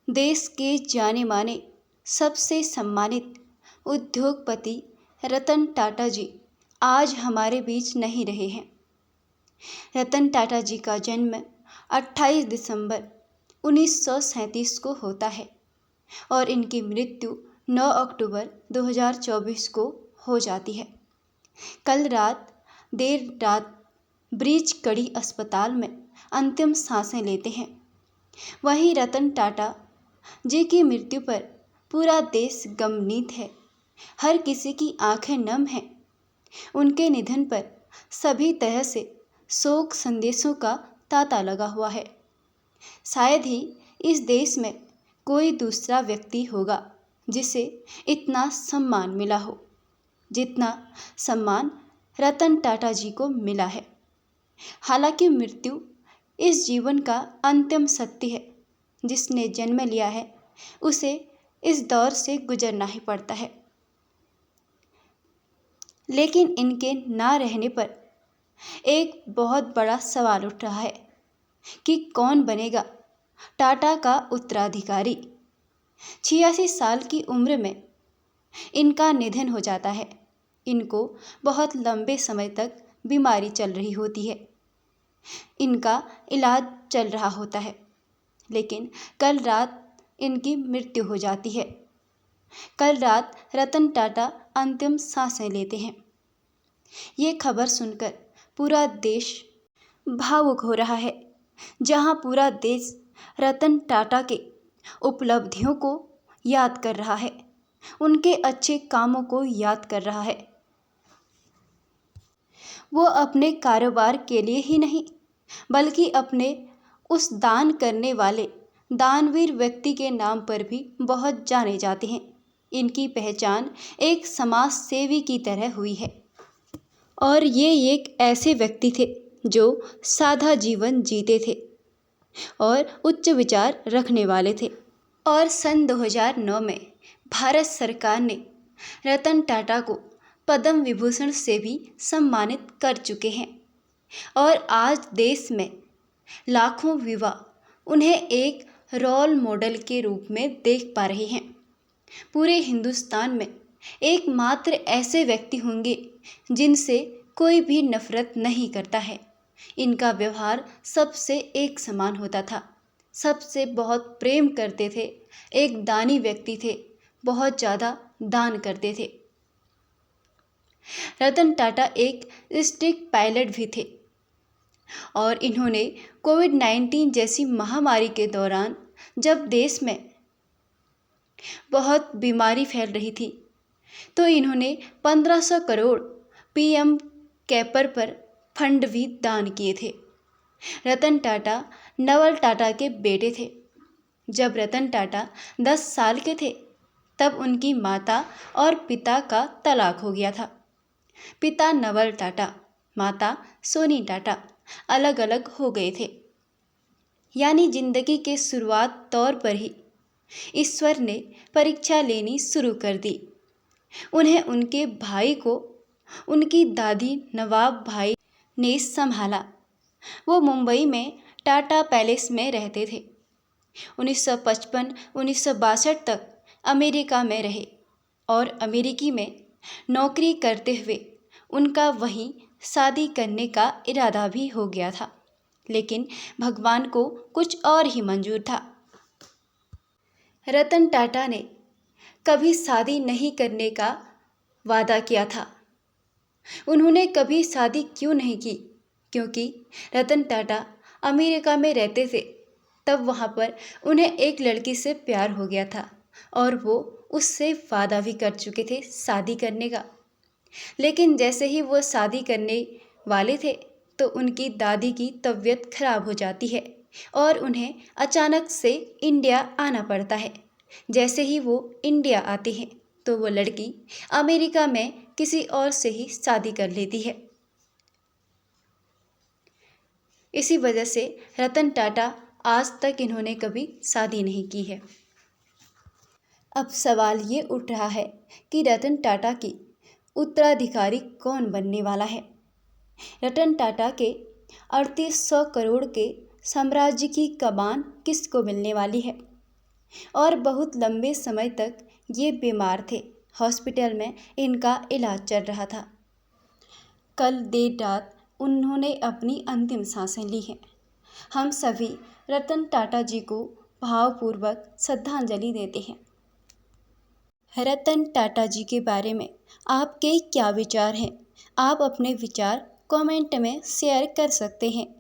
देश के जाने माने सबसे सम्मानित उद्योगपति रतन टाटा जी आज हमारे बीच नहीं रहे हैं। रतन टाटा जी का जन्म 28 दिसंबर 1937 को होता है और इनकी मृत्यु 9 अक्टूबर 2024 को हो जाती है। कल देर रात ब्रीच कड़ी अस्पताल में अंतिम सांसें लेते हैं। वहीं रतन टाटा जी की मृत्यु पर पूरा देश गमगीन है। हर किसी की आंखें नम हैं। उनके निधन पर सभी तरह से शोक संदेशों का तांता लगा हुआ है। शायद ही इस देश में कोई दूसरा व्यक्ति होगा जिसे इतना सम्मान मिला हो, जितना सम्मान रतन टाटा जी को मिला है। हालांकि मृत्यु इस जीवन का अंतिम सत्य है। जिसने जन्म लिया है उसे इस दौर से गुजरना ही पड़ता है। लेकिन इनके ना रहने पर एक बहुत बड़ा सवाल उठ रहा है कि कौन बनेगा टाटा का उत्तराधिकारी। 86 साल की उम्र में इनका निधन हो जाता है। इनको बहुत लंबे समय तक बीमारी चल रही होती है। इनका इलाज चल रहा होता है, लेकिन कल रात इनकी मृत्यु हो जाती है। कल रात रतन टाटा अंतिम सांसें लेते हैं। ये खबर सुनकर पूरा देश भावुक हो रहा है। जहां पूरा देश रतन टाटा के उपलब्धियों को याद कर रहा है, उनके अच्छे कामों को याद कर रहा है। वो अपने कारोबार के लिए ही नहीं बल्कि अपने उस दान करने वाले दानवीर व्यक्ति के नाम पर भी बहुत जाने जाते हैं। इनकी पहचान एक समाज सेवी की तरह हुई है और ये एक ऐसे व्यक्ति थे जो सादा जीवन जीते थे और उच्च विचार रखने वाले थे। और सन 2009 में भारत सरकार ने रतन टाटा को पद्म विभूषण से भी सम्मानित कर चुके हैं और आज देश में लाखों युवा उन्हें एक रोल मॉडल के रूप में देख पा रहे हैं। पूरे हिंदुस्तान में एकमात्र ऐसे व्यक्ति होंगे जिनसे कोई भी नफरत नहीं करता है। इनका व्यवहार सबसे एक समान होता था, सबसे बहुत प्रेम करते थे, एक दानी व्यक्ति थे, बहुत ज़्यादा दान करते थे। रतन टाटा एक स्ट्रिक्ट पायलट भी थे और इन्होंने कोविड-19 जैसी महामारी के दौरान जब देश में बहुत बीमारी फैल रही थी तो इन्होंने 1500 करोड़ पीएम केयर पर फंड भी दान किए थे। रतन टाटा नवल टाटा के बेटे थे। जब रतन टाटा 10 साल के थे तब उनकी माता और पिता का तलाक हो गया था। पिता नवल टाटा, माता सोनी टाटा अलग अलग हो गए थे। यानी जिंदगी के शुरुआत तौर पर ही ईश्वर ने परीक्षा लेनी शुरू कर दी। उन्हें उनके भाई को उनकी दादी नवाब भाई ने संभाला। वो मुंबई में टाटा पैलेस में रहते थे। 1955-1962 तक अमेरिका में रहे और अमेरिकी में नौकरी करते हुए उनका वहीं शादी करने का इरादा भी हो गया था, लेकिन भगवान को कुछ और ही मंजूर था। रतन टाटा ने कभी शादी नहीं करने का वादा किया था। उन्होंने कभी शादी क्यों नहीं की? क्योंकि रतन टाटा अमेरिका में रहते थे, तब वहाँ पर उन्हें एक लड़की से प्यार हो गया था और वो उससे वादा भी कर चुके थे शादी करने का। लेकिन जैसे ही वो शादी करने वाले थे तो उनकी दादी की तबीयत खराब हो जाती है और उन्हें अचानक से इंडिया आना पड़ता है। जैसे ही वो इंडिया आते हैं तो वो लड़की अमेरिका में किसी और से ही शादी कर लेती है। इसी वजह से रतन टाटा आज तक इन्होंने कभी शादी नहीं की है। अब सवाल ये उठ रहा है कि रतन टाटा की उत्तराधिकारी कौन बनने वाला है। रतन टाटा के 3800 करोड़ के साम्राज्य की कमान किसको मिलने वाली है? और बहुत लंबे समय तक ये बीमार थे। हॉस्पिटल में इनका इलाज चल रहा था। कल देर रात उन्होंने अपनी अंतिम सांसें ली हैं। हम सभी रतन टाटा जी को भावपूर्वक श्रद्धांजलि देते हैं। रतन टाटा जी के बारे में आपके क्या विचार हैं? आप अपने विचार कमेंट में शेयर कर सकते हैं।